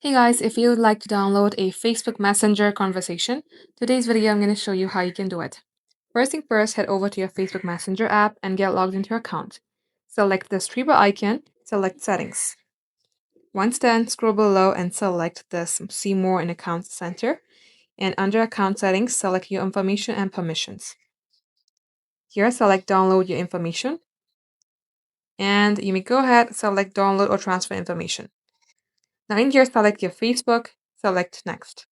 Hey guys, if you would like to download a Facebook Messenger conversation, today's video I'm going to show you how you can do it. First thing first, head over to your Facebook Messenger app and get logged into your account. Select the three bar icon, select Settings. Once done, scroll below and select this See More in Accounts Center. And under Account Settings, select Your Information and Permissions. Here, select Download Your Information. And you may go ahead, select Download or Transfer Information. Now in here, select your Facebook, select Next.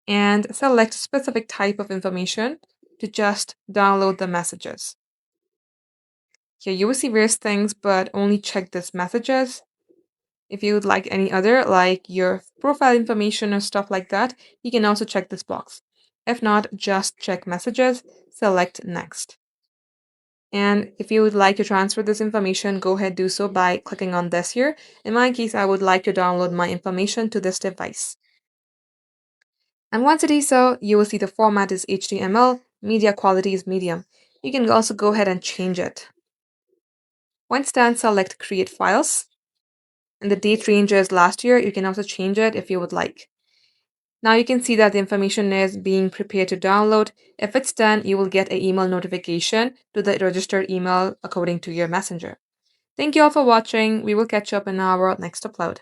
And select specific type of information to just download the messages. Here you will see various things, but only check this messages. If you would like any other, like your profile information or stuff like that, you can also check this box. If not, just check messages, select next. And if you would like to transfer this information, go ahead do so by clicking on this here. In my case, I would like to download my information to this device. And once it is so, you will see the format is HTML, media quality is medium. You can also go ahead and change it. Once done, select Create Files. And the date range is last year. You can also change it if you would like. Now you can see that the information is being prepared to download. If it's done, you will get an email notification to the registered email according to your messenger. Thank you all for watching. We will catch up in our next upload.